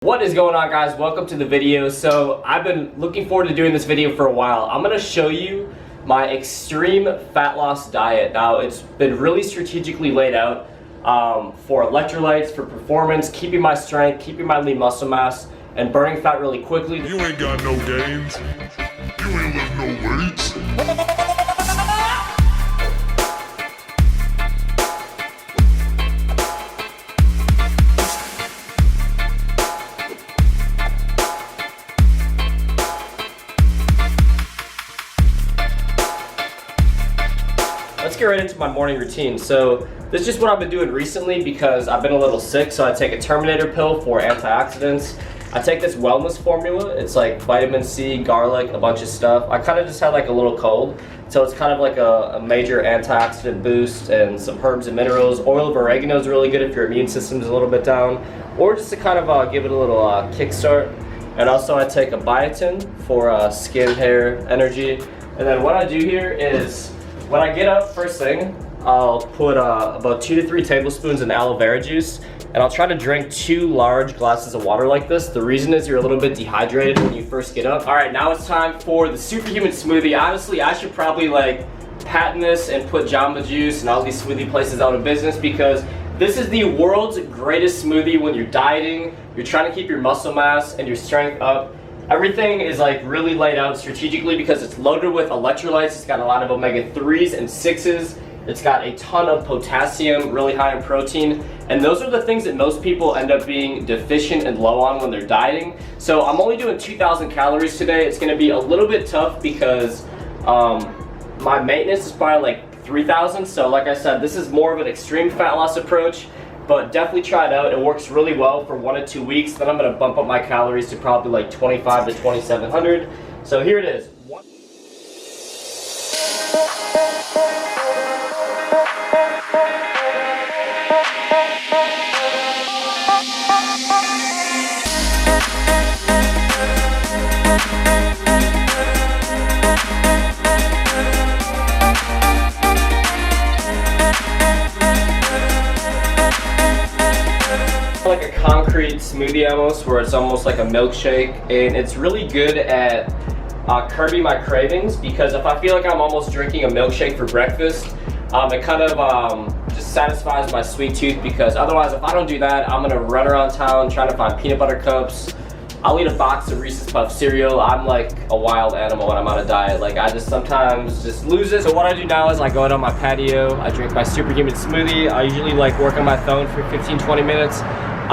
What is going on, guys? Welcome to the video. So I've been looking forward to doing this video for a while. I'm going to show you my extreme fat loss diet. Now it's been really strategically laid out for electrolytes, for performance, keeping my strength, keeping my lean muscle mass, and burning fat really quickly. You ain't got no gains. You ain't lift no weights. Let's get right into my morning routine. So this is just what I've been doing recently because I've been a little sick. So I take a Terminator pill for antioxidants. I take this wellness formula. It's like vitamin C, garlic, a bunch of stuff. I kind of just had like a little cold. So it's kind of like a major antioxidant boost and some herbs and minerals. Oil of oregano is really good if your immune system is a little bit down, or just to kind of give it a little kickstart. And also I take a biotin for skin, hair, energy. And then what I do here is, when I get up first thing, I'll put about 2 to 3 tablespoons in aloe vera juice, and I'll try to drink 2 large glasses of water like this. The reason is you're a little bit dehydrated when you first get up. All right, now it's time for the Superhuman smoothie. Honestly, I should probably like patent this and put Jamba Juice and all these smoothie places out of business, because this is the world's greatest smoothie when you're dieting, you're trying to keep your muscle mass and your strength up. Everything is like really laid out strategically because it's loaded with electrolytes. It's got a lot of omega-3s and 6s. It's got a ton of potassium, really high in protein. And those are the things that most people end up being deficient and low on when they're dieting. So I'm only doing 2,000 calories today. It's gonna be a little bit tough because my maintenance is probably like 3,000. So like I said, this is more of an extreme fat loss approach. But definitely try it out. It works really well for 1 to 2 weeks. Then I'm gonna bump up my calories to probably like 2,500 to 2,700. So here it is. Like a concrete smoothie almost, where it's almost like a milkshake, and it's really good at curbing my cravings, because if I feel like I'm almost drinking a milkshake for breakfast, it kind of just satisfies my sweet tooth, because otherwise if I don't do that, I'm gonna run around town trying to find peanut butter cups. I'll eat a box of Reese's Puff cereal. I'm like a wild animal when I'm on a diet. Like, I just sometimes just lose it. So what I do now is I go out on my patio, I drink my Superhuman smoothie. I usually like work on my phone for 15-20 minutes.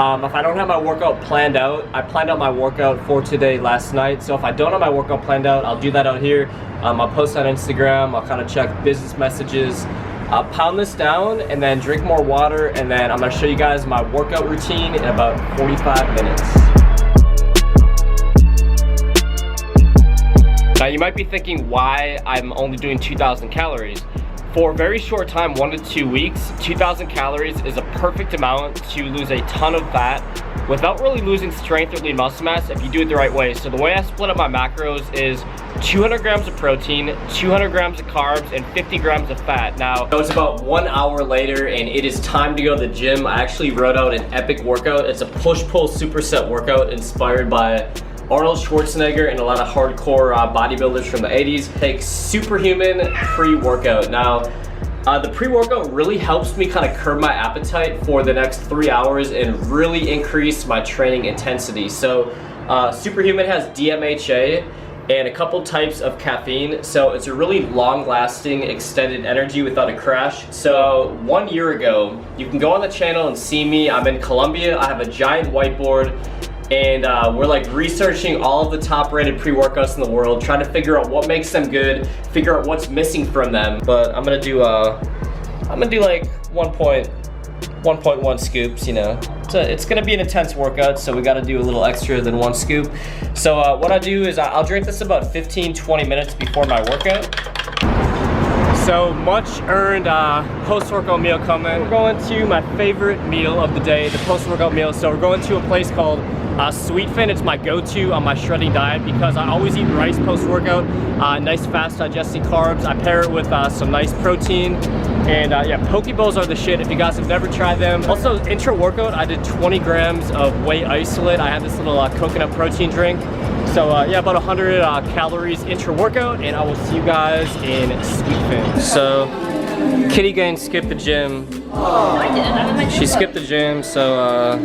If I don't have my workout planned out, I planned out my workout for today last night. So if I don't have my workout planned out, I'll do that out here. I'll post on Instagram, I'll kind of check business messages. I'll pound this down and then drink more water, and then I'm gonna show you guys my workout routine in about 45 minutes. Now you might be thinking why I'm only doing 2,000 calories. For a very short time, 1 to 2 weeks, 2,000 calories is a perfect amount to lose a ton of fat without really losing strength or lean muscle mass if you do it the right way. So the way I split up my macros is 200 grams of protein, 200 grams of carbs, and 50 grams of fat. Now, it's about 1 hour later and it is time to go to the gym. I actually wrote out an epic workout. It's a push-pull superset workout inspired by Arnold Schwarzenegger and a lot of hardcore bodybuilders from the 80s. Take Superhuman pre-workout. Now, the pre-workout really helps me kind of curb my appetite for the next 3 hours and really increase my training intensity. So Superhuman has DMHA and a couple types of caffeine, so it's a really long-lasting extended energy without a crash. So 1 year ago, you can go on the channel and see me. I'm in Colombia. I have a giant whiteboard, and we're like researching all of the top rated pre-workouts in the world, trying to figure out what makes them good, figure out what's missing from them. But I'm gonna do like 1.1 scoops, you know. So it's gonna be an intense workout, so we gotta do a little extra than 1 scoop. So what I do is I'll drink this about 15-20 minutes before my workout. So much earned post-workout meal coming. We're going to my favorite meal of the day, the post-workout meal. So we're going to a place called Sweetfin, it's my go-to on my shredding diet because I always eat rice post-workout. Nice fast digesting carbs. I pair it with some nice protein. And yeah, poke bowls are the shit if you guys have never tried them. Also, intra-workout, I did 20 grams of whey isolate. I had this little coconut protein drink. So yeah, about 100 calories intra-workout, and I will see you guys in Sweetfin. So, Kitty Gang skipped the gym. She skipped the gym, so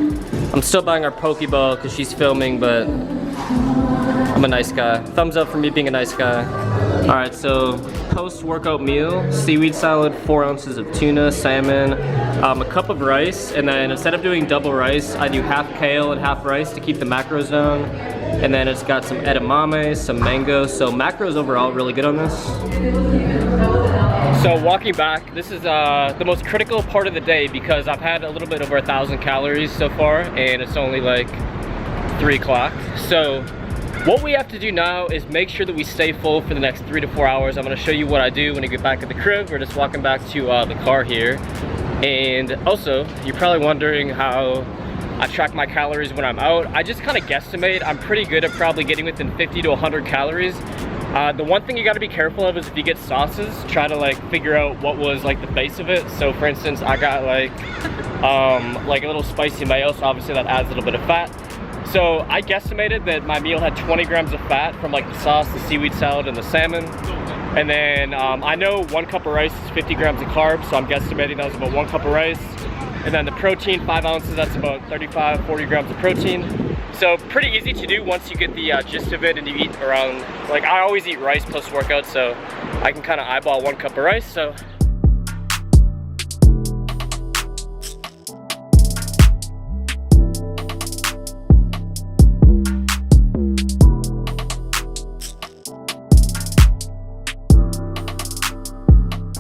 I'm still buying her Pokeball because she's filming, but I'm a nice guy. Thumbs up for me being a nice guy. All right, so post-workout meal, seaweed salad, 4 ounces of tuna, salmon, a cup of rice, and then instead of doing double rice, I do half kale and half rice to keep the macros down. And then it's got some edamame, some mango, so macros overall really good on this. So walking back, this is the most critical part of the day because I've had a little bit over 1,000 calories so far, and it's only like 3 o'clock. So what we have to do now is make sure that we stay full for the next 3 to 4 hours. I'm gonna show you what I do when I get back at the crib. We're just walking back to the car here. And also, you're probably wondering how I track my calories when I'm out. I just kind of guesstimate. I'm pretty good at probably getting within 50 to 100 calories. The one thing you got to be careful of is if you get sauces, try to like figure out what was like the base of it. So for instance, I got like a little spicy mayo, so obviously that adds a little bit of fat. So I guesstimated that my meal had 20 grams of fat from like the sauce, the seaweed salad, and the salmon. And then I know 1 cup of rice is 50 grams of carbs, so I'm guesstimating that was about 1 cup of rice. And then the protein, 5 ounces, that's about 35, 40 grams of protein. So pretty easy to do once you get the gist of it and you eat around, like I always eat rice post-workout, so I can kind of eyeball 1 cup of rice. So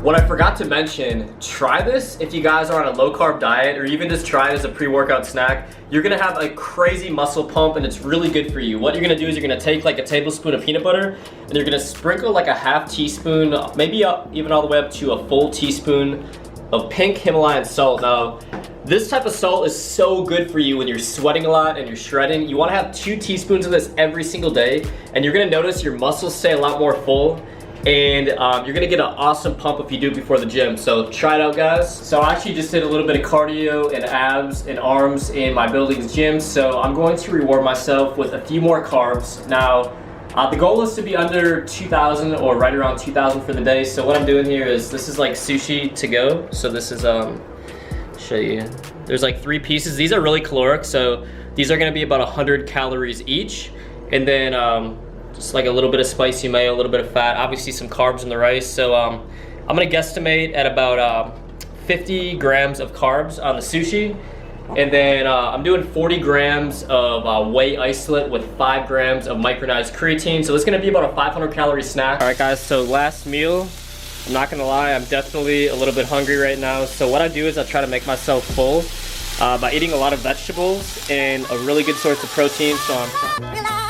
what I forgot to mention, try this if you guys are on a low carb diet or even just try it as a pre-workout snack. You're gonna have a crazy muscle pump and it's really good for you. What you're gonna do is you're gonna take like a tablespoon of peanut butter and you're gonna sprinkle like a half teaspoon, maybe even all the way up to a full teaspoon of pink Himalayan salt. Now, this type of salt is so good for you when you're sweating a lot and you're shredding. You wanna have 2 teaspoons of this every single day and you're gonna notice your muscles stay a lot more full. And you're gonna get an awesome pump if you do it before the gym. So try it out, guys. So I actually just did a little bit of cardio and abs and arms in my building's gym. So I'm going to reward myself with a few more carbs. Now, the goal is to be under 2,000 or right around 2,000 for the day. So what I'm doing here is, this is like sushi to go. So this is, show you. There's like 3 pieces. These are really caloric. So these are gonna be about 100 calories each. And then, just like a little bit of spicy mayo, a little bit of fat, obviously some carbs in the rice. So I'm gonna guesstimate at about 50 grams of carbs on the sushi. And then I'm doing 40 grams of whey isolate with 5 grams of micronized creatine. So it's gonna be about a 500 calorie snack. All right guys, so last meal, I'm not gonna lie, I'm definitely a little bit hungry right now. So what I do is I try to make myself full by eating a lot of vegetables and a really good source of protein. So I'm